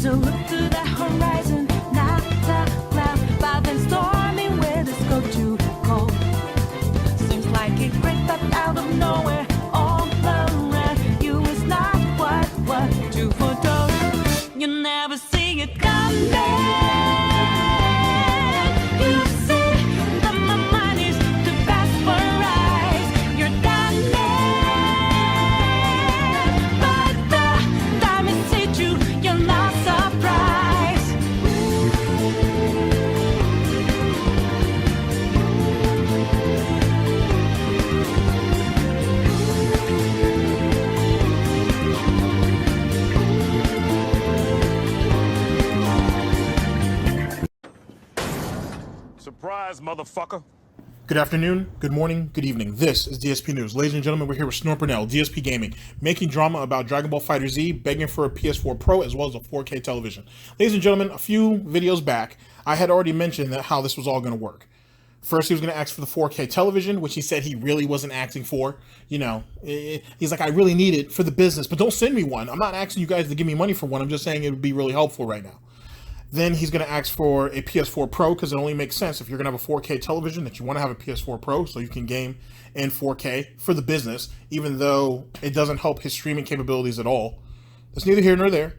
As I look to the horizon, not a cloud, but then stormy weather's go too cold. Seems like it crept up out of nowhere, all around you is not what you foretold. You never see it coming. You see that my mind is too fast for eyes. You're done, but the time is hit you, you're not surprised. Surprise, motherfucker. Good afternoon, good morning, good evening. This is DSP News. Ladies and gentlemen, we're here with Snort Burnell, Dspgaming, making drama about Dragon Ball FighterZ, begging for a PS4 Pro as well as a 4K television. Ladies and gentlemen, a few videos back, I had already mentioned that how this was all going to work. First, he was going to ask for the 4K television, which he said he really wasn't asking for. You know, he's like, I really need it for the business, but don't send me one. I'm not asking you guys to give me money for one. I'm just saying it would be really helpful right now. Then he's going to ask for a PS4 Pro because it only makes sense if you're going to have a 4K television that you want to have a PS4 Pro so you can game in 4K for the business, even though it doesn't help his streaming capabilities at all. That's neither here nor there.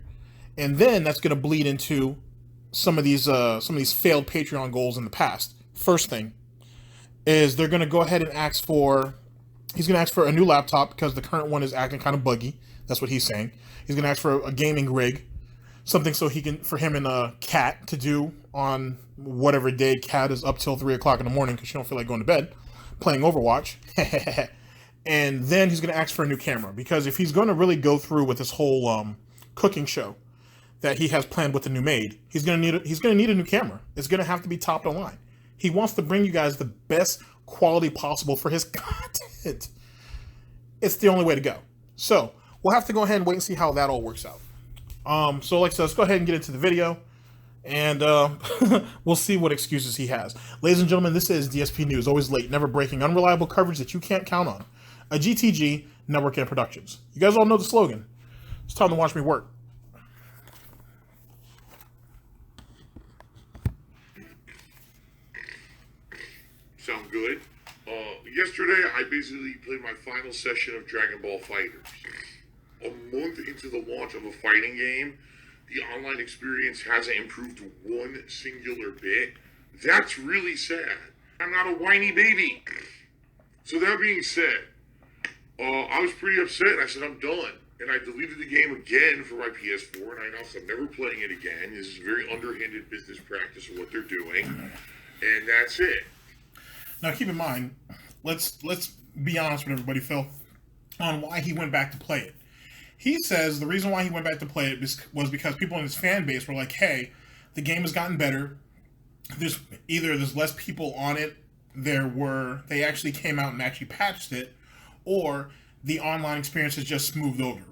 And then that's going to bleed into some of these failed Patreon goals in the past. First thing is they're going to go ahead and he's going to ask for a new laptop because the current one is acting kind of buggy. That's what he's saying. He's going to ask for a gaming rig. Something so for him and Kat to do on whatever day Kat is up till 3 o'clock in the morning because she don't feel like going to bed, playing Overwatch. And then he's going to ask for a new camera because if he's going to really go through with this whole cooking show that he has planned with the new maid, he's going to need a new camera. It's going to have to be top of the line. He wants to bring you guys the best quality possible for his content. It's the only way to go. So we'll have to go ahead and wait and see how that all works out. So like I said, let's go ahead and get into the video and we'll see what excuses he has. Ladies and gentlemen, this is DSP News, always late, never breaking, unreliable coverage that you can't count on. A GTG network and productions. You guys all know the slogan. It's time to watch me work. Sound good? Yesterday, I basically played my final session of Dragon Ball FighterZ. A month into the launch of a fighting game, the online experience hasn't improved one singular bit. That's really sad. I'm not a whiny baby. So that being said, I was pretty upset and I said I'm done. And I deleted the game again for my PS4 and I announced I'm never playing it again. This is very underhanded business practice of what they're doing. And that's it. Now keep in mind, let's be honest with everybody, Phil, on why he went back to play it. He says the reason why he went back to play it was because people in his fan base were like, hey, the game has gotten better. There's less people on it. They actually came out and actually patched it, or the online experience is just smoothed over.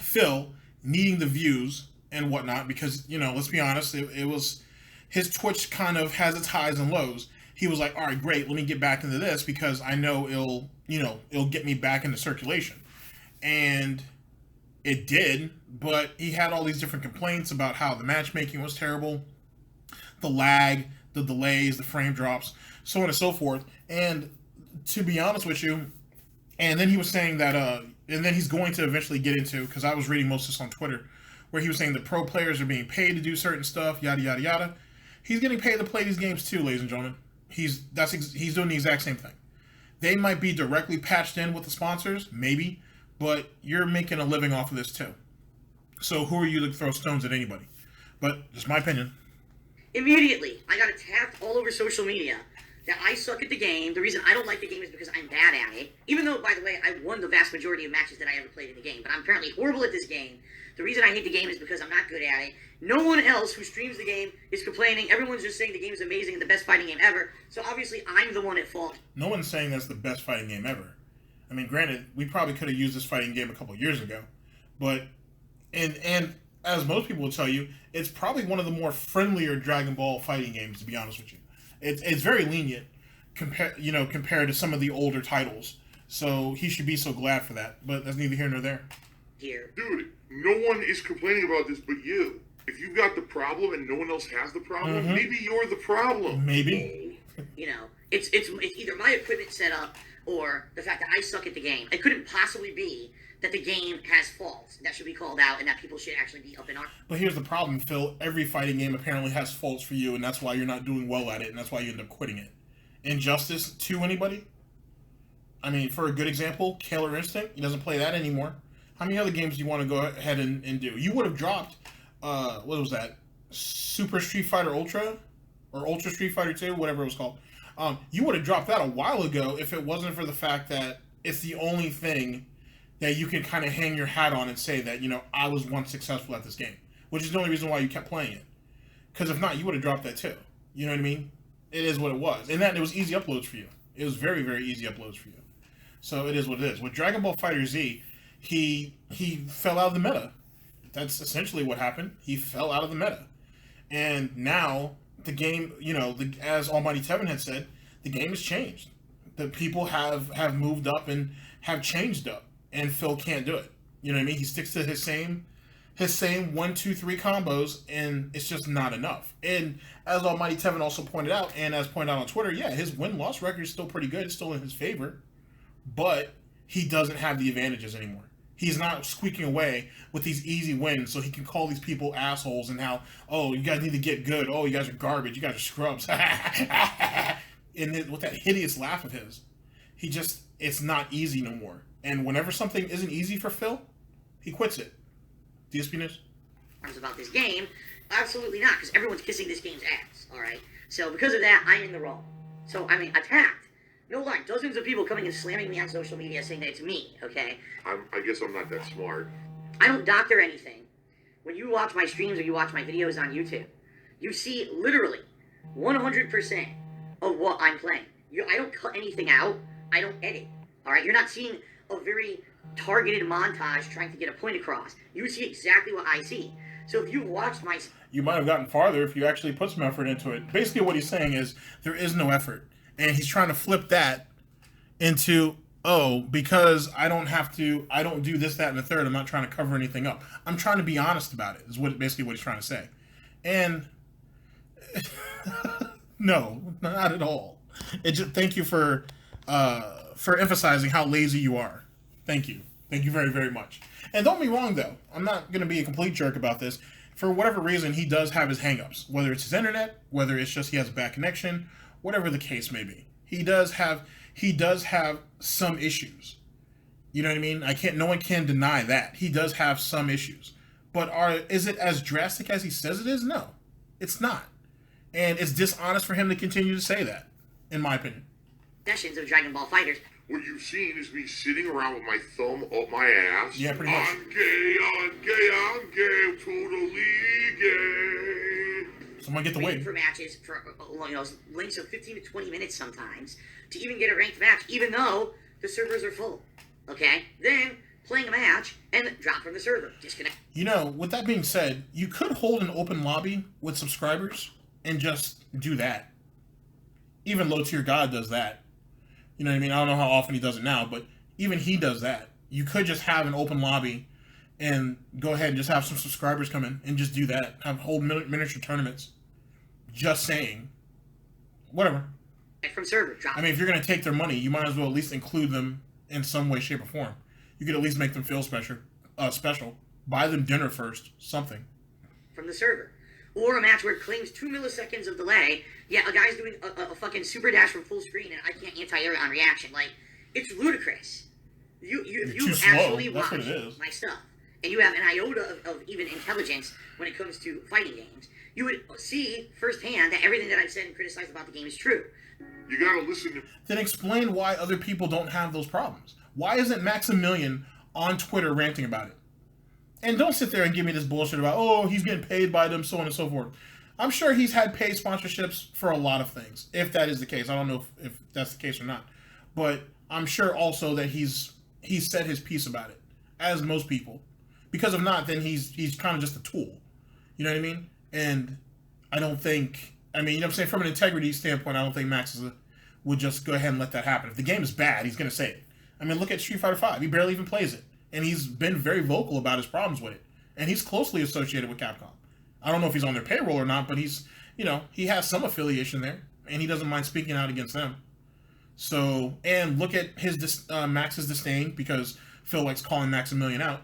Phil needing the views and whatnot because, you know, let's be honest, it was his Twitch kind of has its highs and lows. He was like, all right, great, let me get back into this because I know it'll get me back into circulation. And it did, but he had all these different complaints about how the matchmaking was terrible, the lag, the delays, the frame drops, so on and so forth. And to be honest with you, and then he was saying that, and then he's going to eventually get into, because I was reading most of this on Twitter, where he was saying that pro players are being paid to do certain stuff, yada, yada, yada. He's getting paid to play these games too, ladies and gentlemen. He's doing the exact same thing. They might be directly patched in with the sponsors, maybe, but you're making a living off of this too. So who are you to throw stones at anybody? But just my opinion. Immediately, I got attacked all over social media that I suck at the game. The reason I don't like the game is because I'm bad at it. Even though, by the way, I won the vast majority of matches that I ever played in the game. But I'm apparently horrible at this game. The reason I hate the game is because I'm not good at it. No one else who streams the game is complaining. Everyone's just saying the game is amazing and the best fighting game ever. So obviously, I'm the one at fault. No one's saying that's the best fighting game ever. I mean, granted, we probably could have used this fighting game a couple years ago, but and as most people will tell you, it's probably one of the more friendlier Dragon Ball fighting games. To be honest with you, it's very lenient compared to some of the older titles. So he should be so glad for that. But that's neither here nor there. here. Dude, no one is complaining about this but you. If you've got the problem and no one else has the problem, maybe you're the problem. Maybe. You know, it's either my equipment setup or the fact that I suck at the game. It couldn't possibly be that the game has faults that should be called out and that people should actually be up in arms. But here's the problem, Phil. Every fighting game apparently has faults for you, and that's why you're not doing well at it, and that's why you end up quitting it. Injustice to anybody? I mean, for a good example, Killer Instinct, he doesn't play that anymore. How many other games do you want to go ahead and do? You would have dropped, what was that? Super Street Fighter Ultra? Or Ultra Street Fighter 2, whatever it was called. You would have dropped that a while ago if it wasn't for the fact that it's the only thing that you can kind of hang your hat on and say that, you know, I was once successful at this game. Which is the only reason why you kept playing it. Because if not, you would have dropped that too. You know what I mean? It is what it was. And that it was easy uploads for you. It was very, very easy uploads for you. So it is what it is. With Dragon Ball Fighter Z, he fell out of the meta. That's essentially what happened. He fell out of the meta. And now, the game, you know, as Almighty Tevin had said, the game has changed. The people have moved up and have changed up. And Phil can't do it. You know what I mean? He sticks to his same 1, 2, 3 combos, and it's just not enough. And as Almighty Tevin also pointed out, and as pointed out on Twitter, yeah, his win-loss record is still pretty good. It's still in his favor. But he doesn't have the advantages anymore. He's not squeaking away with these easy wins so he can call these people assholes and how, oh, you guys need to get good. Oh, you guys are garbage. You guys are scrubs. And with that hideous laugh of his, it's not easy no more. And whenever something isn't easy for Phil, he quits it. DSP News? About this game, absolutely not, because everyone's kissing this game's ass, alright? So because of that, I'm in the wrong. So, I mean, attacked. No lie, dozens of people coming and slamming me on social media saying that it's me, okay? I guess I'm not that smart. I don't doctor anything. When you watch my streams or you watch my videos on YouTube, you see literally 100% of what I'm playing. I don't cut anything out. I don't edit, alright? You're not seeing a very targeted montage trying to get a point across. You see exactly what I see. So if you've watched my... You might have gotten farther if you actually put some effort into it. Basically what he's saying is there is no effort. And he's trying to flip that into, oh, because I don't do this, that, and the third, I'm not trying to cover anything up. I'm trying to be honest about it, is basically what he's trying to say. And no, not at all. Thank you for emphasizing how lazy you are. Thank you. Thank you very, very much. And don't be wrong, though. I'm not going to be a complete jerk about this. For whatever reason, he does have his hangups. Whether it's his internet, whether it's just he has a bad connection, whatever the case may be. He does have some issues. You know what I mean? No one can deny that. He does have some issues. But is it as drastic as he says it is? No. It's not. And it's dishonest for him to continue to say that, in my opinion. Sessions of Dragon Ball Fighters. What you've seen is me sitting around with my thumb up my ass. Yeah, pretty much. I'm gay, totally gay. Someone get the waiting wig. for matches for lengths of 15 to 20 minutes sometimes to even get a ranked match, even though the servers are full. Okay? Then playing a match and drop from the server. Disconnect. You know, with that being said, you could hold an open lobby with subscribers and just do that. Even Low Tier God does that. You know what I mean? I don't know how often he does it now, but even he does that. You could just have an open lobby and go ahead and just have some subscribers come in and just do that. Hold miniature tournaments. Just saying. Whatever. From server drop. I mean, if you're going to take their money, you might as well at least include them in some way, shape, or form. You could at least make them feel special. Buy them dinner first. Something. From the server. Or a match where it claims 2 milliseconds of delay. Yeah, a guy's doing a fucking super dash from full screen and I can't anti-air on reaction. Like, it's ludicrous. If you actually watch my stuff and you have an iota of even intelligence when it comes to fighting games, you would see firsthand that everything that I've said and criticized about the game is true. You gotta listen to... Then explain why other people don't have those problems. Why isn't Maximilian on Twitter ranting about it? And don't sit there and give me this bullshit about, oh, he's getting paid by them, so on and so forth. I'm sure he's had paid sponsorships for a lot of things, if that is the case. I don't know if that's the case or not. But I'm sure also that he's said his piece about it, as most people. Because if not, then he's kind of just a tool. You know what I mean? And I don't think, you know what I'm saying, from an integrity standpoint, I don't think Max would just go ahead and let that happen. If the game is bad, he's going to say it. I mean, look at Street Fighter V. He barely even plays it. and he's been very vocal about his problems with it. And he's closely associated with Capcom. I don't know if he's on their payroll or not, but he's, he has some affiliation there, and he doesn't mind speaking out against them. So, and look at his Max's disdain, because Phil likes calling Maximilian out.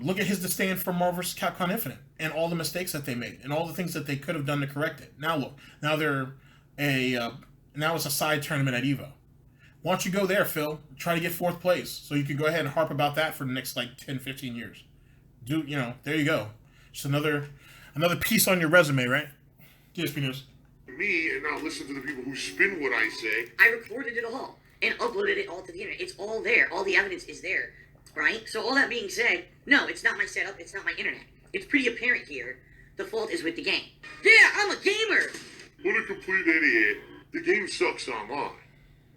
Look at his disdain for Marvel vs. Capcom Infinite and all the mistakes that they made and all the things that they could have done to correct it. Now look, now now it's a side tournament at EVO. Why don't you go there, Phil? Try to get 4th place so you could go ahead and harp about that for the next 10, 15 years. There you go. Just another piece on your resume, right? DSP News. Me and not listen to the people who spin what I say. I recorded it all and uploaded it all to the internet. It's all there. All the evidence is there, right? So all that being said, no, it's not my setup. It's not my internet. It's pretty apparent here. The fault is with the game. Yeah, I'm a gamer. What a complete idiot. The game sucks online.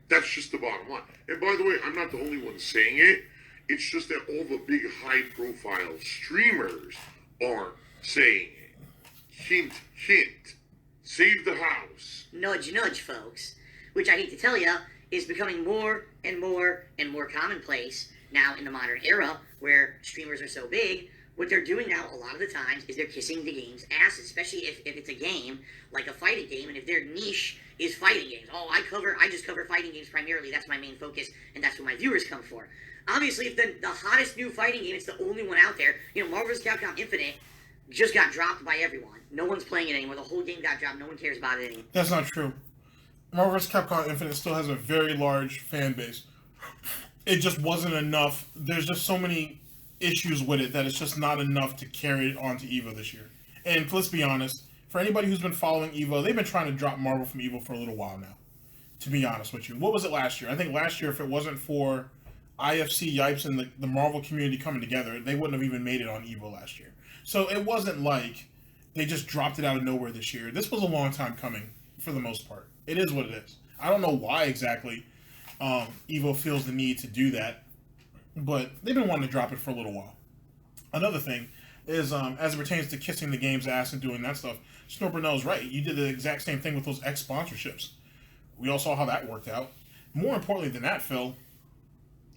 That's just the bottom line. And by the way, I'm not the only one saying it. It's just that all the big high-profile streamers aren't saying it. Hint, hint. Save the house. Nudge, nudge, folks. Which I hate to tell you is becoming more and more and more commonplace now in the modern era where streamers are so big. What they're doing now a lot of the times is they're kissing the game's ass, especially if it's a game like a fighting game, and if their niche is fighting games. Oh, I just cover fighting games primarily. That's my main focus, and that's what my viewers come for. Obviously, if the hottest new fighting game, it's the only one out there. Marvel vs. Capcom Infinite just got dropped by everyone. No one's playing it anymore. The whole game got dropped. No one cares about it anymore. That's not true. Marvel vs. Capcom Infinite still has a very large fan base. It just wasn't enough. There's just so many issues with it that it's just not enough to carry it on to EVO this year. And let's be honest, for anybody who's been following EVO, they've been trying to drop Marvel from EVO for a little while now, to be honest with you. What was it last year? I think last year, if it wasn't for IFC, Yipes, and the Marvel community coming together, they wouldn't have even made it on EVO last year. So it wasn't like they just dropped it out of nowhere this year. This was a long time coming, for the most part. It is what it is. I don't know why exactly EVO feels the need to do that, but they've been wanting to drop it for a little while. Another thing is, as it pertains to kissing the game's ass and doing that stuff, Snort Burnell's right. You did the exact same thing with those X sponsorships. We all saw how that worked out. More importantly than that, Phil,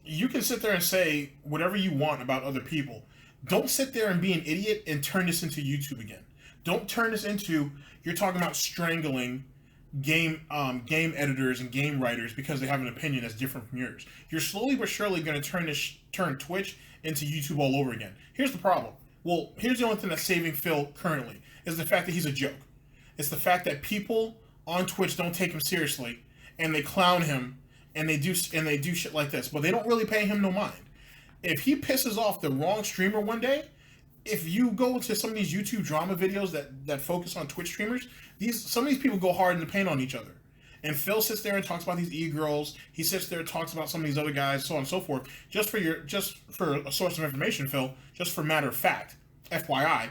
you can sit there and say whatever you want about other people. Don't sit there and be an idiot and turn this into YouTube again. Don't turn this into, you're talking about strangling game editors and game writers because they have an opinion that's different from yours. You're slowly but surely going to turn Twitch into YouTube all over again. Here's the problem. Well, here's the only thing that's saving Phil currently, is the fact that he's a joke. It's the fact that people on Twitch don't take him seriously, and they clown him, and they do shit like this, but they don't really pay him no mind. If he pisses off the wrong streamer one day, if you go to some of these YouTube drama videos that focus on Twitch streamers, some of these people go hard in the paint on each other. And Phil sits there and talks about these e-girls. He sits there and talks about some of these other guys, so on and so forth. Just for a source of information, Phil, just for matter of fact, FYI,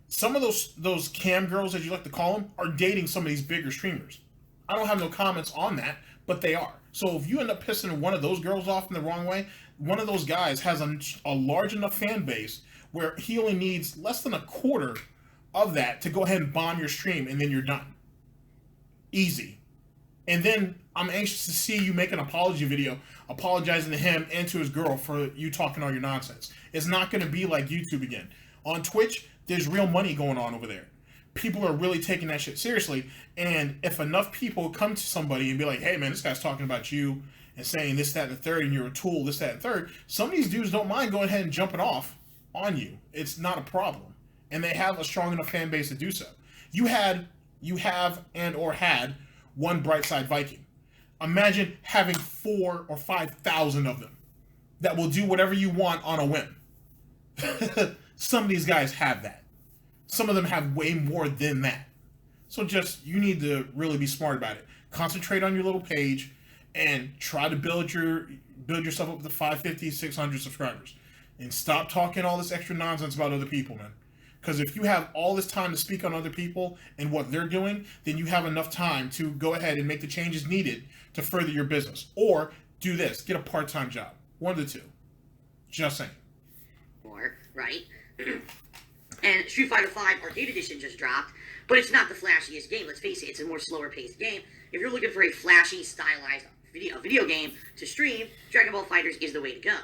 some of those cam girls, as you like to call them, are dating some of these bigger streamers. I don't have no comments on that, but they are. So if you end up pissing one of those girls off in the wrong way, one of those guys has a large enough fan base where he only needs less than a quarter of that to go ahead and bomb your stream, and then you're done. Easy. And then I'm anxious to see you make an apology video apologizing to him and to his girl for you talking all your nonsense. It's not going to be like YouTube again. On Twitch, there's real money going on over there. People are really taking that shit seriously, and if enough people come to somebody and be like, hey man, this guy's talking about you and saying this, that, and the third, and you're a tool, this, that, and third, some of these dudes don't mind going ahead and jumping off on you. It's not a problem. And they have a strong enough fan base to do so. You have and or had one Brightside Viking. Imagine having 4,000 or 5,000 of them that will do whatever you want on a whim. Some of these guys have that. Some of them have way more than that. So you need to really be smart about it. Concentrate on your little page and try to build yourself up to 550, 600 subscribers. And stop talking all this extra nonsense about other people, man. Because if you have all this time to speak on other people and what they're doing, then you have enough time to go ahead and make the changes needed to further your business. Or do this, get a part-time job. One of the two. Just saying. Right? And Street Fighter V Arcade Edition just dropped, but it's not the flashiest game. Let's face it, it's a more slower-paced game. If you're looking for a flashy, stylized video game to stream, Dragon Ball FighterZ is the way to go.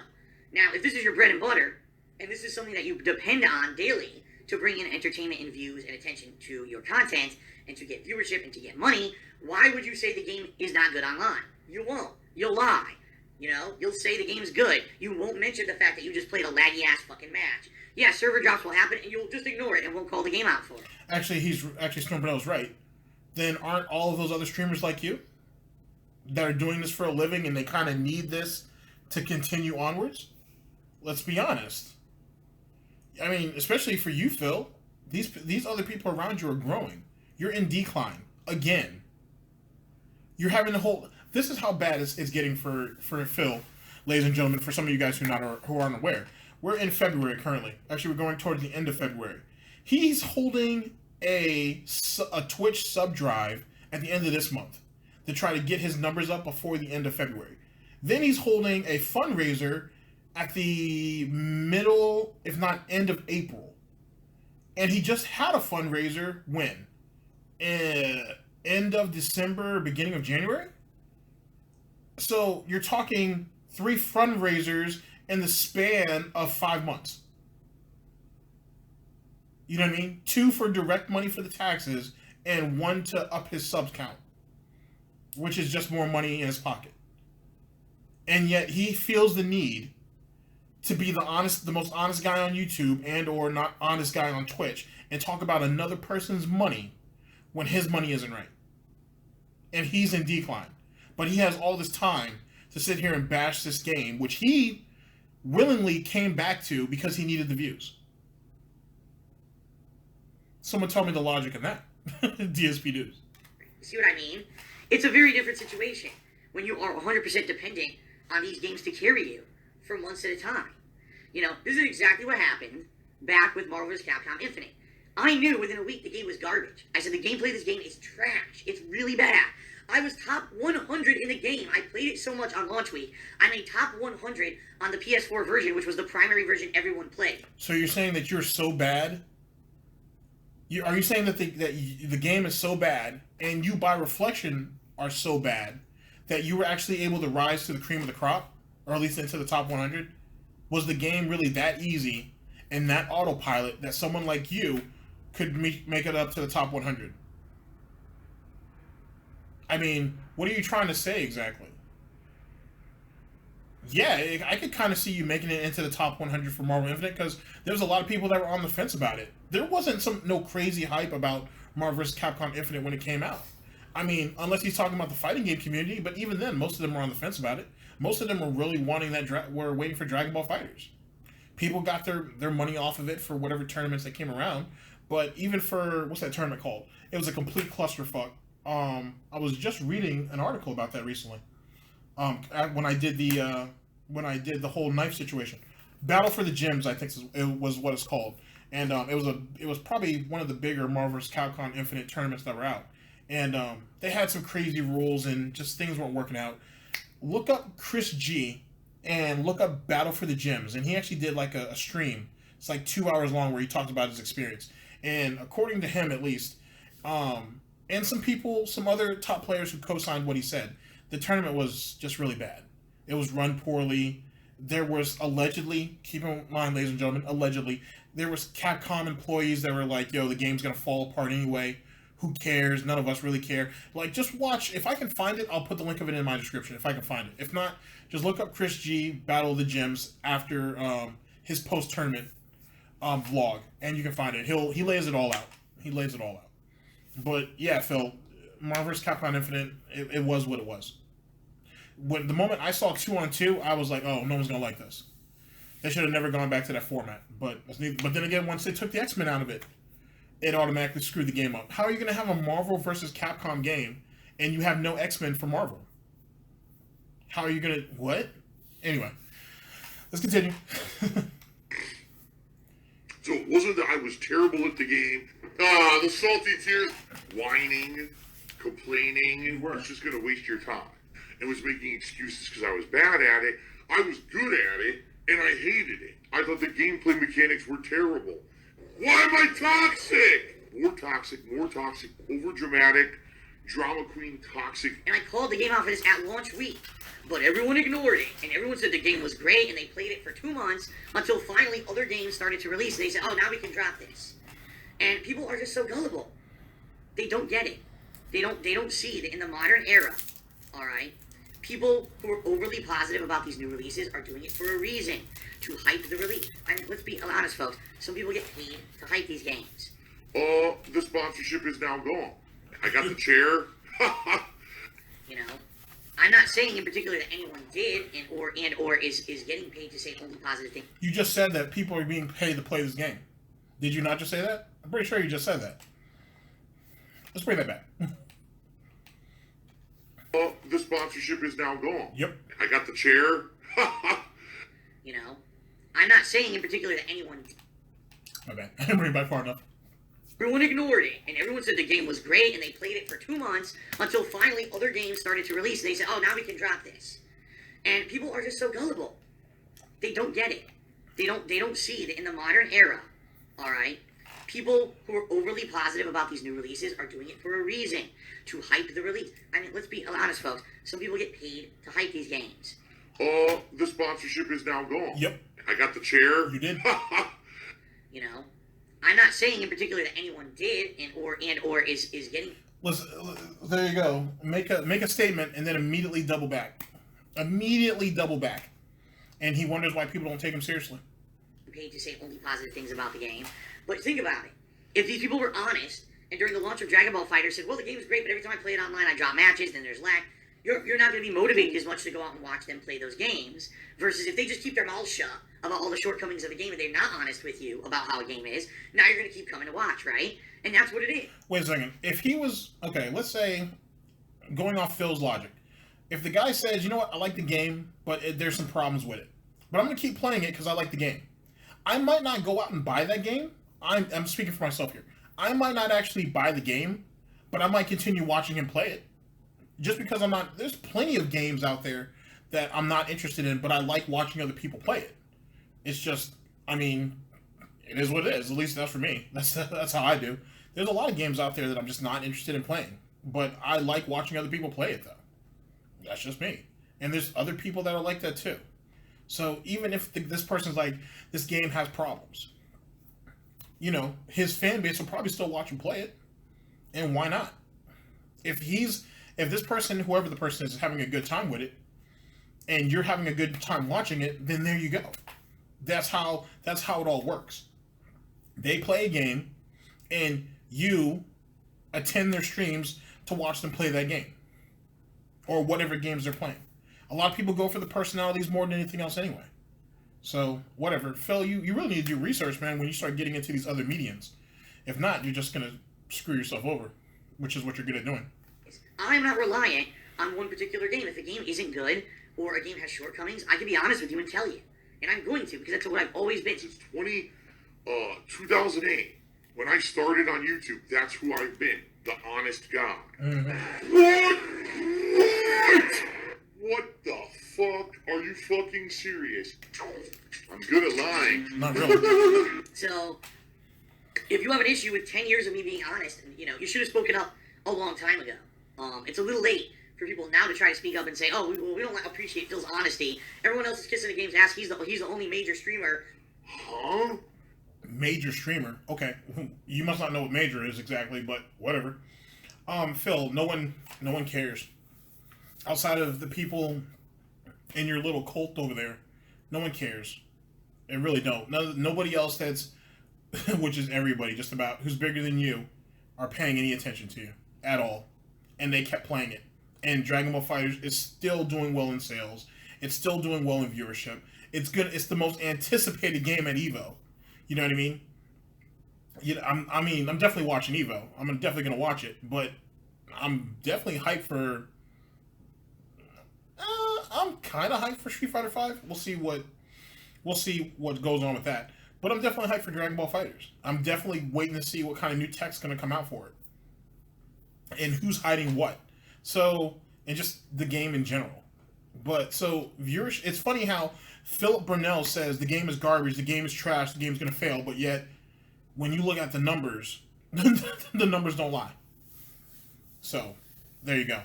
Now, if this is your bread and butter, and this is something that you depend on daily to bring in entertainment and views and attention to your content and to get viewership and to get money, why would you say the game is not good online? You won't. You'll lie. You'll say the game's good. You won't mention the fact that you just played a laggy-ass fucking match. Yeah, server drops will happen, and you'll just ignore it and won't call the game out for it. Actually, Snort Burnell's right. Then aren't all of those other streamers like you that are doing this for a living and they kind of need this to continue onwards? Let's be honest. I mean, especially for you, Phil, these other people around you are growing. You're in decline again. You're having the whole. This is how bad it's getting for Phil, ladies and gentlemen. For some of you guys who aren't aware, we're in February currently. Actually, we're going towards the end of February. He's holding a Twitch sub drive at the end of this month to try to get his numbers up before the end of February. Then he's holding a fundraiser at the middle, if not end of April. And he just had a fundraiser when? End of December, beginning of January? So you're talking 3 fundraisers in the span of 5 months. You know what I mean? 2 for direct money for the taxes, and 1 to up his subs count, which is just more money in his pocket. And yet he feels the need to be the most honest guy on YouTube and or not honest guy on Twitch and talk about another person's money when his money isn't right. And he's in decline. But he has all this time to sit here and bash this game, which he willingly came back to because he needed the views. Someone tell me the logic of that. DSP News. See what I mean? It's a very different situation when you are 100% dependent on these games to carry you for months at a time. This is exactly what happened back with Marvel vs. Capcom Infinite. I knew within a week the game was garbage. I said the gameplay of this game is trash. It's really bad. I was top 100 in the game. I played it so much on launch week. I made top 100 on the PS4 version, which was the primary version everyone played. So you're saying that you're so bad? Are you saying that the game is so bad, and you by reflection are so bad, that you were actually able to rise to the cream of the crop, or at least into the top 100? Was the game really that easy and that autopilot that someone like you could make it up to the top 100? I mean, what are you trying to say exactly? Yeah, I could kind of see you making it into the top 100 for Marvel Infinite, because there was a lot of people that were on the fence about it. There wasn't no crazy hype about Marvel vs. Capcom Infinite when it came out. I mean, unless he's talking about the fighting game community, but even then, most of them were on the fence about it. Most of them were really wanting were waiting for Dragon Ball FighterZ. People got their money off of it for whatever tournaments that came around, but even for, what's that tournament called? It was a complete clusterfuck. I was just reading an article about that recently. When I did the whole knife situation, Battle for the Gyms, I think it was what it's called, and it was probably one of the bigger Marvel vs. Capcom Infinite tournaments that were out, and they had some crazy rules and just things weren't working out. Look up Chris G and look up Battle for the Gyms, and he actually did like a stream. It's like 2 hours long where he talked about his experience, and according to him at least, and some other top players who co-signed what he said, the tournament was just really bad. It was run poorly. There was allegedly, keep in mind, ladies and gentlemen, allegedly, there was Capcom employees that were like, yo, the game's going to fall apart anyway. Who cares? None of us really care. Like, just watch. If I can find it, I'll put the link of it in my description, if I can find it. If not, just look up Chris G, Battle of the Gyms, after his post-tournament vlog, and you can find it. He lays it all out. He lays it all out. But, yeah, Phil, Marvel vs. Capcom Infinite, it was what it was. When the moment I saw 2-on-2, I was like, oh, no one's going to like this. They should have never gone back to that format. But then again, once they took the X-Men out of it, it automatically screwed the game up. How are you going to have a Marvel vs. Capcom game and you have no X-Men for Marvel? How are you going to... What? Anyway, let's continue. So it wasn't that I was terrible at the game. The salty tears, whining, complaining, was just going to waste your time. And was making excuses because I was bad at it. I was good at it, and I hated it. I thought the gameplay mechanics were terrible. Why am I toxic? More toxic, over dramatic, drama queen, toxic. And I called the game out for this at launch week. But everyone ignored it, and everyone said the game was great, and they played it for 2 months until finally other games started to release. They said, oh, now we can drop this. And people are just so gullible. They don't get it. They don't see that in the modern era, all right, people who are overly positive about these new releases are doing it for a reason, to hype the release. I mean, let's be honest, folks. Some people get paid to hype these games. The sponsorship is now gone. I got the chair. You know, I'm not saying in particular that anyone did and or is getting paid to say only positive things. You just said that people are being paid to play this game. Did you not just say that? I'm pretty sure you just said that. Let's bring that back. The sponsorship is now gone. Yep. I got the chair. You know, I'm not saying in particular that anyone did. My bad. I didn't bring it back far enough. Everyone ignored it, and everyone said the game was great, and they played it for 2 months until finally other games started to release. And they said, oh, now we can drop this. And people are just so gullible. They don't get it. They don't see that in the modern era, all right, people who are overly positive about these new releases are doing it for a reason, to hype the release. I mean, let's be honest, folks. Some people get paid to hype these games. The sponsorship is now gone. Yep. I got the chair. You did. You know, I'm not saying in particular that anyone did and or is getting. Listen, there you go. Make a statement and then immediately double back. Immediately double back. And he wonders why people don't take him seriously. Paid to say only positive things about the game. But think about it. If these people were honest, and during the launch of Dragon Ball FighterZ said, well, the game is great, but every time I play it online, I drop matches, then there's lag, you're not going to be motivated as much to go out and watch them play those games, versus if they just keep their mouths shut about all the shortcomings of a game and they're not honest with you about how a game is, now you're going to keep coming to watch, right? And that's what it is. Wait a second. If he was... Okay, let's say, going off Phil's logic, if the guy says, you know what, I like the game, but there's some problems with it, but I'm going to keep playing it because I like the game, I might not go out and buy that game. I'm speaking for myself here. I might not actually buy the game, but I might continue watching him play it. Just because I'm not... There's plenty of games out there that I'm not interested in, but I like watching other people play it. It's just... I mean, it is what it is. At least that's for me. That's how I do. There's a lot of games out there that I'm just not interested in playing. But I like watching other people play it, though. That's just me. And there's other people that are like that, too. So even if this person's like, this game has problems, you know, his fan base will probably still watch him play it. And why not? If this person, whoever the person is having a good time with it, and you're having a good time watching it, then there you go. That's how it all works. They play a game, and you attend their streams to watch them play that game. Or whatever games they're playing. A lot of people go for the personalities more than anything else anyway. So, whatever. Phil, you really need to do research, man, when you start getting into these other mediums. If not, you're just going to screw yourself over, which is what you're good at doing. I'm not reliant on one particular game. If a game isn't good, or a game has shortcomings, I can be honest with you and tell you. And I'm going to, because that's what I've always been. Since 2008, when I started on YouTube, that's who I've been. The honest guy. Mm-hmm. What the fuck? Are you fucking serious? I'm good at lying. Not really. So, if you have an issue with 10 years of me being honest, you know, you should have spoken up a long time ago. It's a little late for people now to try to speak up and say, oh, we don't appreciate Phil's honesty. Everyone else is kissing the game's ass. He's the only major streamer. Huh? Major streamer. Okay. You must not know what major is exactly, but whatever. Phil, no one cares. Outside of the people in your little cult over there, no one cares. They really don't. Nobody else that's, which is everybody just about, who's bigger than you, are paying any attention to you at all. And they kept playing it. And Dragon Ball FighterZ is still doing well in sales. It's still doing well in viewership. It's good. It's the most anticipated game at EVO. You know what I mean? I'm definitely watching EVO. I'm definitely gonna watch it, but I'm definitely hyped for. I'm kind of hyped for Street Fighter V. We'll see what goes on with that. But I'm definitely hyped for Dragon Ball FighterZ. I'm definitely waiting to see what kind of new tech's gonna come out for it, and who's hiding what. So, and just the game in general. But so viewers, it's funny how Philip Burnell says the game is garbage, the game is trash, the game's gonna fail, but yet when you look at the numbers, the numbers don't lie. So There you go.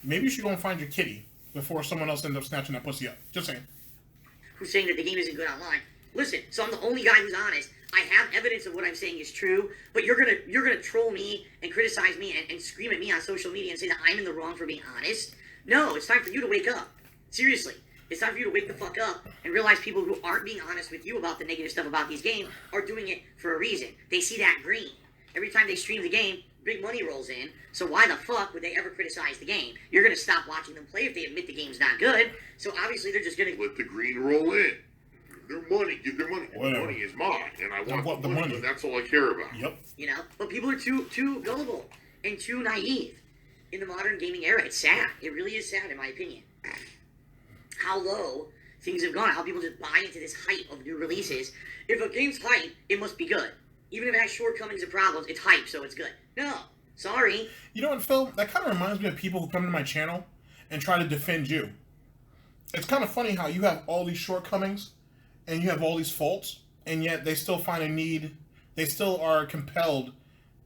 Maybe you should go and find your kitty before someone else ends up snatching that pussy up. Just saying. Who's saying that the game isn't good online. Listen, so I'm the only guy who's honest. I have evidence of what I'm saying is true, but you're gonna troll me and criticize me and scream at me on social media and say that I'm in the wrong for being honest. No, it's time for you to wake up. Seriously. It's time for you to wake the fuck up and realize people who aren't being honest with you about the negative stuff about these games are doing it for a reason. They see that green. Every time they stream the game, big money rolls in. So why the fuck would they ever criticize the game? You're going to stop watching them play if they admit the game's not good. So obviously they're just going to let the green roll in. Their money, give their money. Whatever. The money is mine, and I want the money. And that's all I care about. Yep. You know, but people are too gullible and too naive in the modern gaming era. It's sad. It really is sad, in my opinion. How low things have gone. How people just buy into this hype of new releases. If a game's hype, it must be good. Even if it has shortcomings and problems, it's hype, so it's good. No, sorry. You know what, Phil? That kind of reminds me of people who come to my channel and try to defend you. It's kind of funny how you have all these shortcomings and you have all these faults, and yet they still find a need. They still are compelled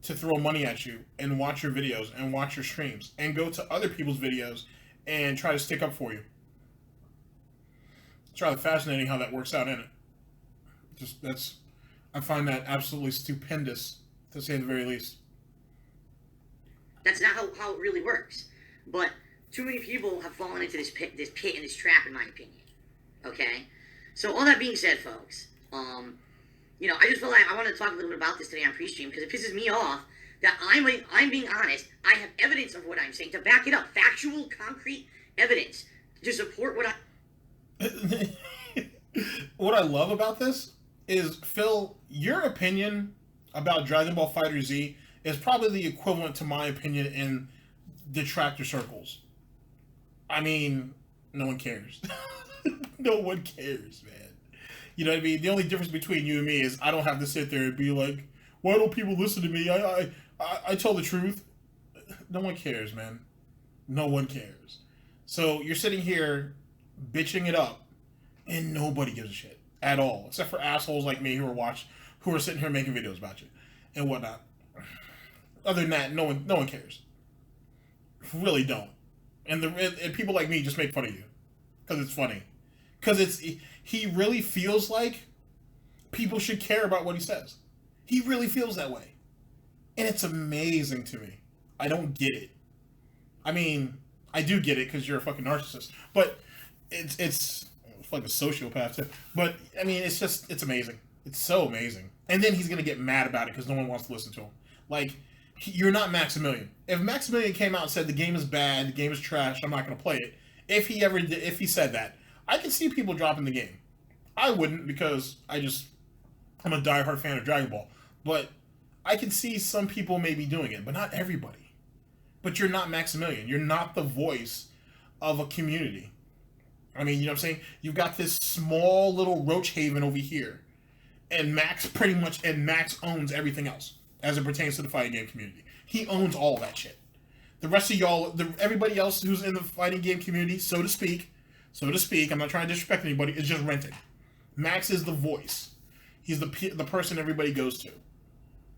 to throw money at you and watch your videos and watch your streams and go to other people's videos and try to stick up for you. It's rather fascinating how that works out, isn't it? I find that absolutely stupendous, to say the very least. That's not how it really works. But too many people have fallen into this pit and this trap, in my opinion. Okay? So all that being said, folks, you know, I just feel like I want to talk a little bit about this today on pre-stream because it pisses me off that I'm being honest. I have evidence of what I'm saying to back it up. Factual, concrete evidence to support what I... What I love about this is, Phil, your opinion about Dragon Ball FighterZ is probably the equivalent to my opinion in detractor circles. I mean, no one cares. No one cares, man. You know what I mean? The only difference between you and me is I don't have to sit there and be like, why don't people listen to me? I tell the truth. No one cares, man. No one cares. So you're sitting here bitching it up, and nobody gives a shit at all, except for assholes like me who are sitting here making videos about you and whatnot. Other than that, no one cares. Really don't. And people like me just make fun of you because it's funny. Because he really feels like people should care about what he says. He really feels that way, and it's amazing to me. I don't get it. I mean, I do get it because you're a fucking narcissist, but it's like a sociopath too. But I mean, it's amazing. It's so amazing. And then he's gonna get mad about it because no one wants to listen to him. Like, you're not Maximilian. If Maximilian came out and said the game is bad, the game is trash, I'm not gonna play it. If he said that, I can see people dropping the game. I wouldn't because I'm a diehard fan of Dragon Ball. But I can see some people maybe doing it, but not everybody. But you're not Maximilian. You're not the voice of a community. I mean, you know what I'm saying? You've got this small little roach haven over here. And Max owns everything else as it pertains to the fighting game community. He owns all that shit. The rest of y'all, everybody else who's in the fighting game community, so to speak, I'm not trying to disrespect anybody, is just renting. Max is the voice. He's the person everybody goes to.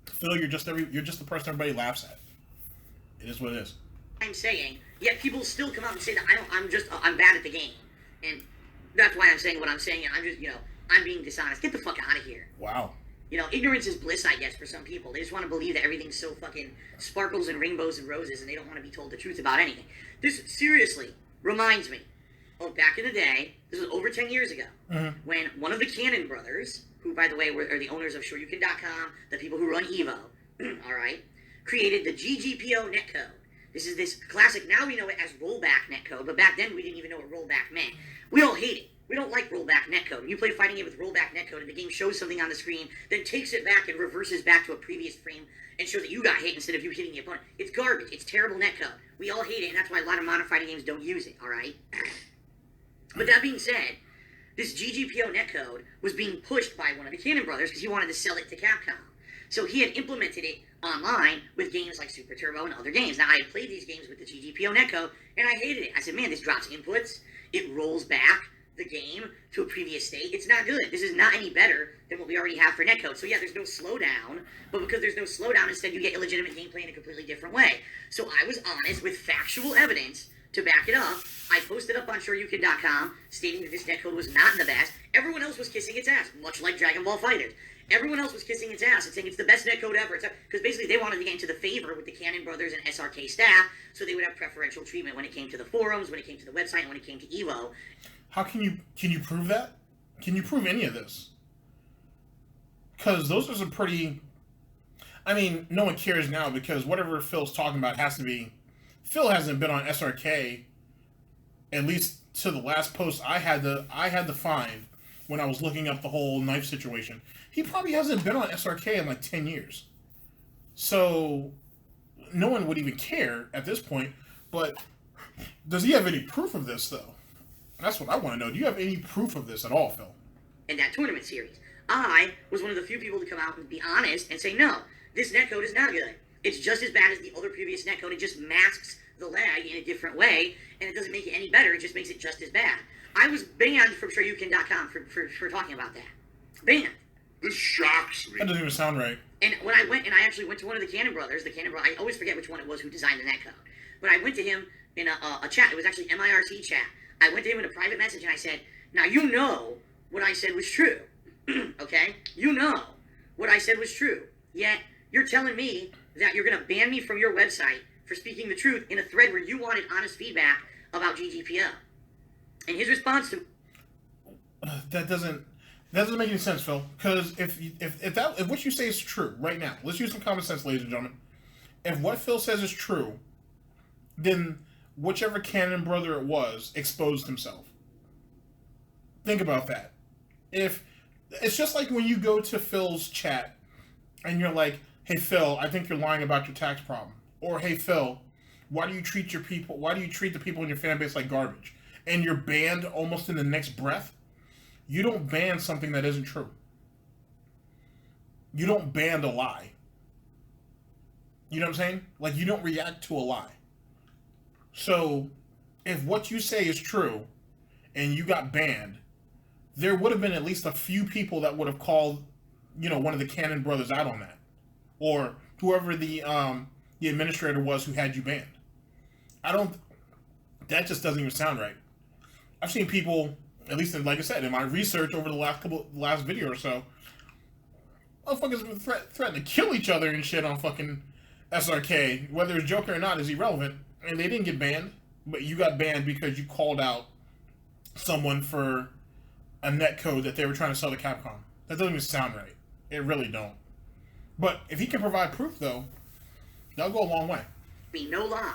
Phil, you're just the person everybody laughs at. It is what it is. I'm saying, yet people still come out and say that I'm bad at the game. And that's why I'm saying what I'm saying. I'm just, I'm being dishonest. Get the fuck out of here. Wow. Ignorance is bliss, I guess, for some people. They just want to believe that everything's so fucking sparkles and rainbows and roses, and they don't want to be told the truth about anything. This seriously reminds me of back in the day, this was over 10 years ago, when one of the Cannon brothers, who, by the way, are the owners of Shoryuken.com, the people who run Evo, all right, created the GGPO netcode. This is this classic, now we know it as rollback netcode, but back then we didn't even know what rollback meant. We all hate it. We don't like rollback netcode. When you play a fighting game with rollback netcode and the game shows something on the screen, then takes it back and reverses back to a previous frame and shows that you got hit instead of you hitting the opponent. It's garbage. It's terrible netcode. We all hate it, and that's why a lot of modern fighting games don't use it, all right? But that being said, this GGPO netcode was being pushed by one of the Cannon brothers because he wanted to sell it to Capcom. So he had implemented it online with games like Super Turbo and other games. Now, I had played these games with the GGPO netcode, and I hated it. I said, man, this drops inputs. It rolls back. the game to a previous state, it's not good. This is not any better than what we already have for netcode. So yeah, there's no slowdown, but because there's no slowdown, instead you get illegitimate gameplay in a completely different way. So I was honest with factual evidence to back it up. I posted up on shoryuken.com stating that this netcode was not the best. Everyone else was kissing its ass, much like Dragon Ball FighterZ. Everyone else was kissing its ass and saying it's the best netcode ever. Because basically they wanted to get into the favor with the Cannon Brothers and SRK staff, so they would have preferential treatment when it came to the forums, when it came to the website, and when it came to EVO. How can you prove that? Can you prove any of this? Because those are some pretty... I mean, no one cares now because whatever Phil's talking about has to be... Phil hasn't been on SRK, at least to the last post I had to find when I was looking up the whole knife situation. He probably hasn't been on SRK in like 10 years. So, no one would even care at this point. But, does he have any proof of this, though? That's what I want to know. Do you have any proof of this at all, Phil? In that tournament series, I was one of the few people to come out and be honest and say, no, this netcode is not good. It's just as bad as the other previous netcode. It just masks the lag in a different way, and it doesn't make it any better. It just makes it just as bad. I was banned from shoryuken.com for talking about that. Banned. This shocks me. That doesn't even sound right. And when I went, and I actually went to one of the Cannon Brothers, I always forget which one it was who designed the netcode, but I went to him in a chat. It was actually MIRC chat. I went to him in a private message and I said, now you know what I said was true. Okay? You know what I said was true. Yet, you're telling me that you're going to ban me from your website for speaking the truth in a thread where you wanted honest feedback about GGPO. And his response to... That doesn't make any sense, Phil. Because if what you say is true right now, let's use some common sense, ladies and gentlemen. If what Phil says is true, then whichever Cannon brother it was exposed himself. Think about that. If it's just like when you go to Phil's chat and you're like, hey Phil, I think you're lying about your tax problem. Or hey Phil, why do you treat the people in your fan base like garbage? And you're banned almost in the next breath. You don't ban something that isn't true. You don't ban a lie. You know what I'm saying? Like, you don't react to a lie. So, if what you say is true, and you got banned, there would have been at least a few people that would have called, one of the Cannon brothers out on that. Or whoever the administrator was who had you banned. That just doesn't even sound right. I've seen people, at least like I said, in my research over the last video or so, motherfuckers have been threatening to kill each other and shit on fucking SRK. Whether it's Joker or not is irrelevant. And they didn't get banned, but you got banned because you called out someone for a netcode that they were trying to sell to Capcom. That doesn't even sound right. It really don't. But if he can provide proof, though, that'll go a long way. No lie,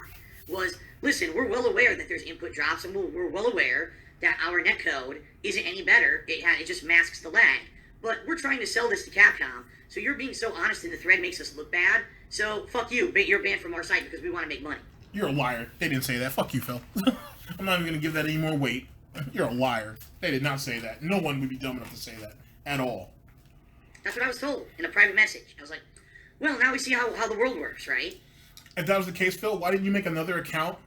was, listen, we're well aware that there's input drops, and we're well aware that our netcode isn't any better. It just masks the lag. But we're trying to sell this to Capcom, so you're being so honest in the thread makes us look bad. So, fuck you. You're banned from our site because we want to make money. You're a liar. They didn't say that. Fuck you, Phil. I'm not even going to give that any more weight. You're a liar. They did not say that. No one would be dumb enough to say that. At all. That's what I was told in a private message. I was like, well, now we see how the world works, right? If that was the case, Phil, why didn't you make another account?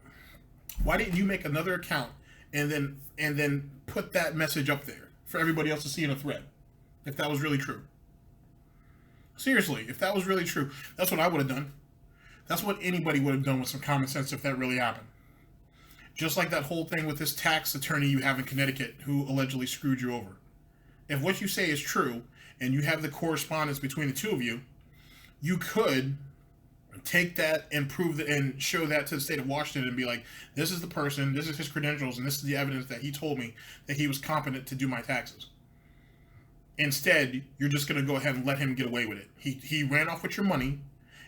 Why didn't you make another account and then put that message up there for everybody else to see in a thread? If that was really true. Seriously, if that was really true, that's what I would have done. That's what anybody would have done with some common sense if that really happened. Just like that whole thing with this tax attorney you have in Connecticut who allegedly screwed you over. If what you say is true, and you have the correspondence between the two of you, you could take that and prove that and show that to the state of Washington and be like, this is the person, this is his credentials, and this is the evidence that he told me that he was competent to do my taxes. Instead, you're just going to go ahead and let him get away with it. He ran off with your money,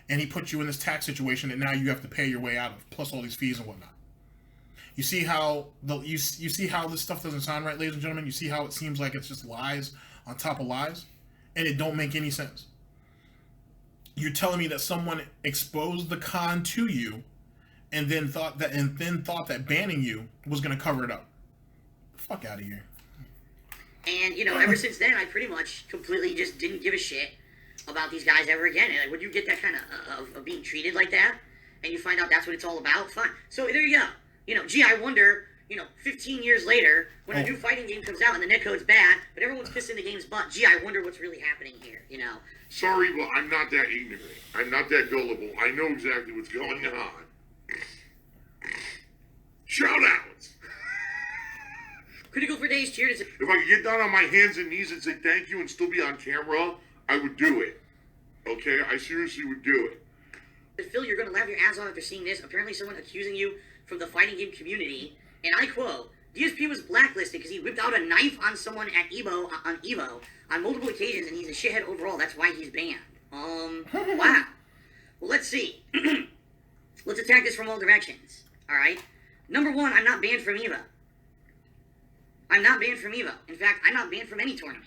and he put you in this tax situation that now you have to pay your way out of, plus all these fees and whatnot. You see how you see how this stuff doesn't sound right, ladies and gentlemen? You see how it seems like it's just lies on top of lies? And it don't make any sense. You're telling me that someone exposed the con to you and then thought that banning you was going to cover it up. Fuck out of here. And, ever since then, I pretty much completely just didn't give a shit about these guys ever again. And when you get that kind of being treated like that, and you find out that's what it's all about, fine. So there you go. Gee, I wonder 15 years later, when a new fighting game comes out and the netcode's bad, but everyone's pissing the game's butt. Gee, I wonder what's really happening here. Sorry, but I'm not that ignorant. I'm not that gullible. I know exactly what's going on. Shoutouts! Critical for Days cheered. If I could get down on my hands and knees and say thank you and still be on camera, I would do it. Okay? I seriously would do it. Phil, you're going to laugh your ass off after seeing this. Apparently someone accusing you from the fighting game community, and I quote, DSP was blacklisted because he whipped out a knife on someone at Evo on multiple occasions, and he's a shithead overall. That's why he's banned. Wow. Well, let's see. Let's attack this from all directions. All right? Number one, I'm not banned from Evo. I'm not banned from Evo. In fact, I'm not banned from any tournament.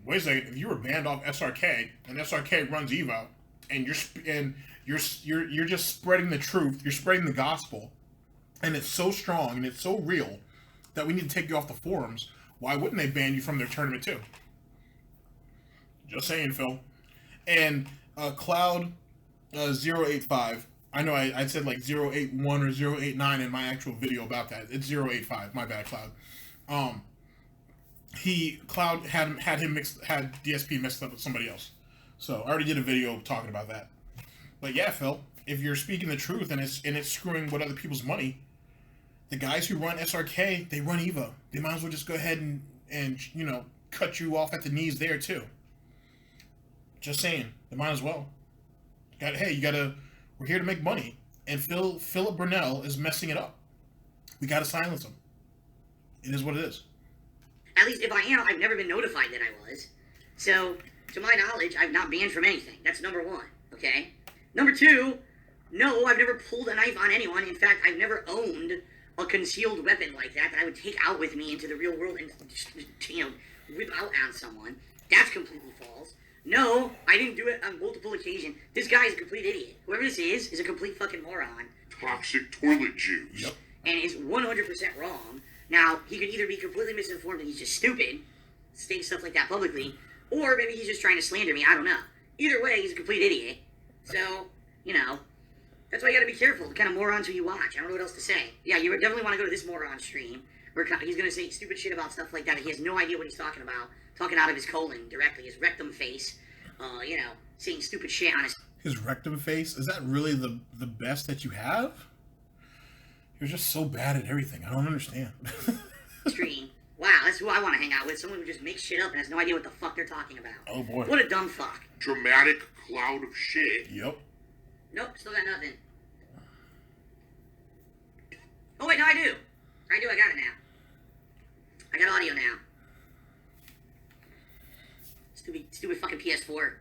Wait a second. If you were banned off SRK and SRK runs Evo, and you're just spreading the truth, you're spreading the gospel, and it's so strong and it's so real that we need to take you off the forums, why wouldn't they ban you from their tournament too? Just saying, Phil. And Cloud 085. I know I said like 081 or 089 in my actual video about that. It's 085. My bad, Cloud. Cloud had DSP mixed up with somebody else. So I already did a video talking about that. But yeah, Phil, if you're speaking the truth and it's screwing with other people's money, the guys who run SRK, they run Evo. They might as well just go ahead and cut you off at the knees there too. Just saying, they might as well. We're here to make money, and Philip Burnell is messing it up. We gotta silence him. It is what it is. At least if I am, I've never been notified that I was. So, to my knowledge, I've not banned from anything. That's number one, okay? Number two, no, I've never pulled a knife on anyone. In fact, I've never owned a concealed weapon like that I would take out with me into the real world and, whip out on someone. That's completely false. No, I didn't do it on multiple occasions. This guy is a complete idiot. Whoever this is a complete fucking moron. Toxic toilet juice. Yep. And is 100% wrong. Now, he could either be completely misinformed and he's just stupid, saying stuff like that publicly, or maybe he's just trying to slander me. I don't know. Either way, he's a complete idiot. So, that's why you gotta be careful, the kind of morons who you watch. I don't know what else to say. Yeah, you definitely want to go to this moron stream, where he's gonna say stupid shit about stuff like that. He has no idea what he's talking about. Talking out of his colon directly, his rectum face, saying stupid shit on his rectum face? Is that really the best that you have? You're just so bad at everything. I don't understand. stream. Wow, that's who I want to hang out with. Someone who just makes shit up and has no idea what the fuck they're talking about. Oh boy. What a dumb fuck. Dramatic cloud of shit. Yep. Nope, still got nothing. Oh wait, no, I do. I got it now. I got audio now. Stupid fucking PS4.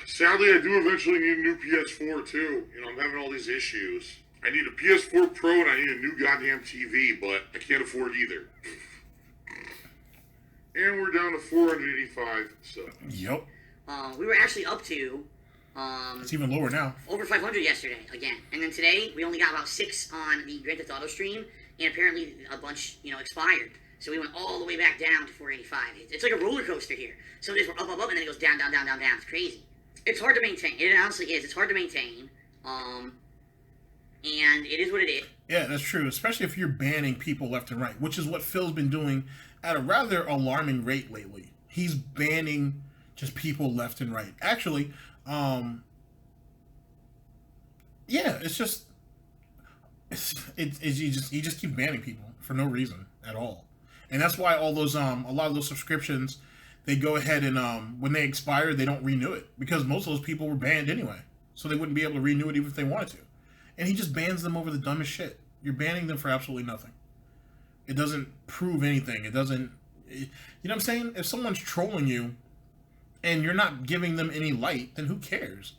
Sadly, I do eventually need a new PS4 too. I'm having all these issues. I need a PS4 Pro and I need a new goddamn TV, but I can't afford either. And we're down to 485 subs. Yep. We were actually up to it's even lower now. Over 500 yesterday again, and then today we only got about 6 on the Grand Theft Auto stream, and apparently a bunch expired. So we went all the way back down to 485. It's like a roller coaster here. Some days we're up, and then it goes down, down, down, down, down. It's crazy. It's hard to maintain. It honestly is. It's hard to maintain. And it is what it is. Yeah, that's true. Especially if you're banning people left and right, which is what Phil's been doing at a rather alarming rate lately. He's banning just people left and right. Actually, yeah, it's just you just keep banning people for no reason at all. And that's why all those a lot of those subscriptions, they go ahead and when they expire, they don't renew it, because most of those people were banned anyway, so they wouldn't be able to renew it even if they wanted to. And he just bans them over the dumbest shit. You're banning them for absolutely nothing. It doesn't prove anything. It doesn't, you know what I'm saying? If someone's trolling you and you're not giving them any light, then who cares?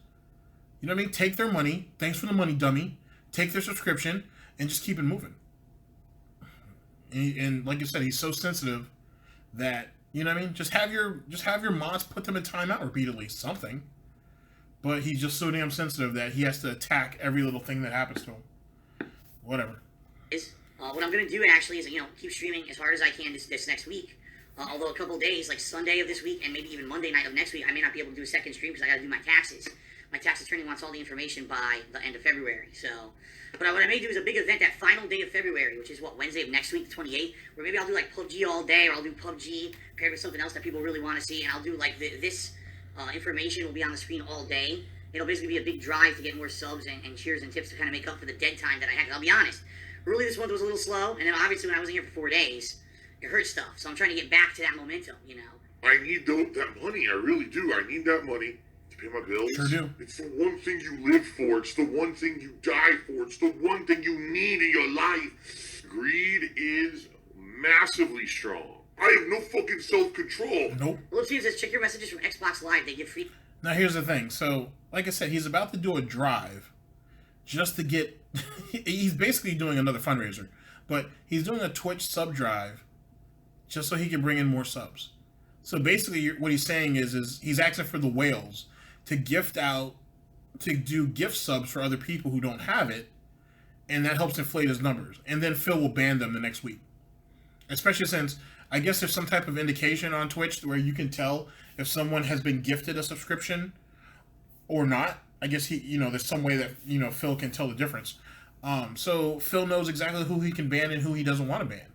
You know what I mean? Take their money. Thanks for the money, dummy. Take their subscription and just keep it moving. And like you said, he's so sensitive that, you know what I mean? Just have your mods put them in timeout repeatedly, something. But he's just so damn sensitive that he has to attack every little thing that happens to him. Whatever. What I'm going to do actually is, keep streaming as hard as I can this next week. Although a couple days, like Sunday of this week and maybe even Monday night of next week, I may not be able to do a second stream because I got to do my taxes. my tax attorney wants all the information by the end of February. So, but what I may do is a big event that final day of February, which is Wednesday of next week, the 28th, where maybe I'll do like PUBG all day, or I'll do PUBG paired with something else that people really want to see, and I'll do like this information will be on the screen all day. It'll basically be a big drive to get more subs and cheers and tips to kind of make up for the dead time that I had. 'Cause I'll be honest, early this month was a little slow, and then obviously when I wasn't here for 4 days, it hurt stuff. So I'm trying to get back to that momentum, you know. I need that money. I really do. I need that money to pay my bills. Sure do. It's the one thing you live for. It's the one thing you die for. It's the one thing you need in your life. Greed is massively strong. I have no fucking self-control. Nope. Well, it says check your messages from Xbox Live. They give free. Now, here's the thing. So, like I said, he's about to do a drive just to get... he's basically doing another fundraiser. But he's doing a Twitch sub drive just so he can bring in more subs. So basically, what he's saying is he's asking for the whales to gift out, to do gift subs for other people who don't have it, and that helps inflate his numbers. And then Phil will ban them the next week. Especially since, I guess there's some type of indication on Twitch where you can tell if someone has been gifted a subscription or not. I guess there's some way that, Phil can tell the difference. So Phil knows exactly who he can ban and who he doesn't want to ban.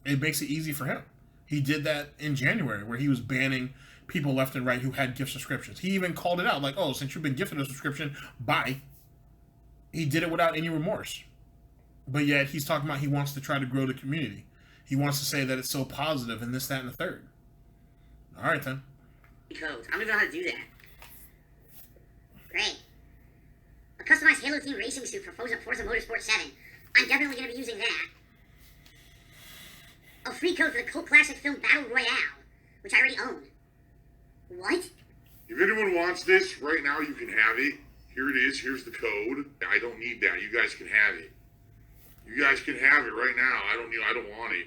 It makes it easy for him. He did that in January, where he was banning people left and right who had gift subscriptions. He even called it out, like, oh, since you've been gifted a subscription, bye. He did it without any remorse. But yet, he's talking about he wants to try to grow the community. He wants to say that it's so positive and this, that, and the third. All right, then. Codes. I don't even know how to do that. Great. A customized Halo Team racing suit for Forza Motorsport 7. I'm definitely going to be using that. A free code for the cult classic film Battle Royale, which I already own. What? If anyone wants this, right now you can have it. Here it is. Here's the code. I don't need that. You guys can have it. You guys can have it right now. I don't want it.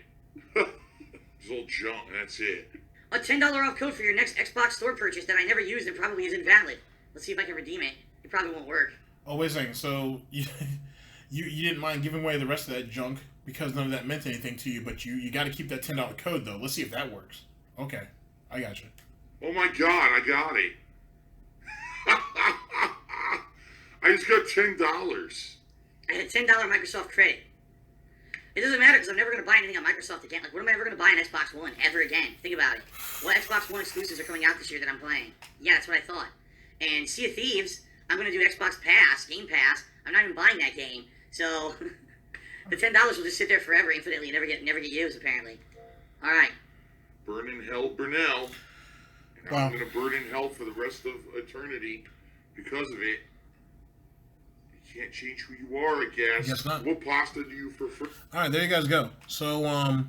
It's old junk, and that's it. A $10 off code for your next Xbox store purchase that I never used and probably is invalid. Let's see if I can redeem it. It probably won't work. Oh, wait a second. So you didn't mind giving away the rest of that junk because none of that meant anything to you, but you got to keep that $10 code, though. Let's see if that works. Okay. I got you. Oh my god, I got it. I just got $10. I had a $10 Microsoft credit. It doesn't matter because I'm never going to buy anything on Microsoft again. Like, what am I ever going to buy on Xbox One ever again? Think about it. What Xbox One exclusives are coming out this year that I'm playing? Yeah, that's what I thought. And Sea of Thieves, I'm going to do Xbox Pass, Game Pass. I'm not even buying that game. So, the $10 will just sit there forever, infinitely, never get used, apparently. All right. Burn in hell, Burnell. And Wow. I'm going to burn in hell for the rest of eternity because of it. You can't change who you are, I guess. Guess not. What pasta do you prefer? All right, there you guys go. So,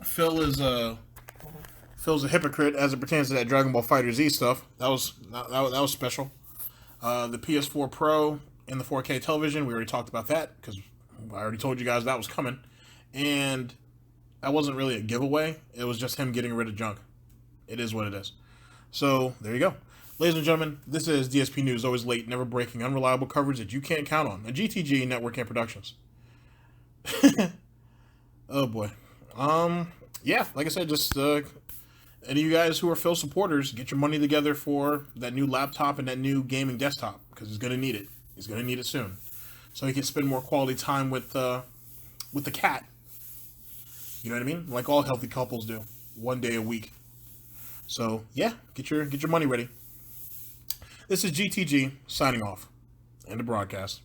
Phil's a hypocrite as it pertains to that Dragon Ball Fighter Z stuff. That was special. The PS4 Pro and the 4K television, we already talked about that because I already told you guys that was coming. And that wasn't really a giveaway. It was just him getting rid of junk. It is what it is. So, there you go. Ladies and gentlemen, this is DSP News, always late, never breaking, unreliable coverage that you can't count on. A GTG Network and Productions. Oh boy. Yeah, like I said, just any of you guys who are Phil supporters, get your money together for that new laptop and that new gaming desktop because he's gonna need it. He's gonna need it soon, so he can spend more quality time with the cat. You know what I mean? Like all healthy couples do, 1 day a week. So yeah, get your money ready. This is GTG signing off. End of broadcast.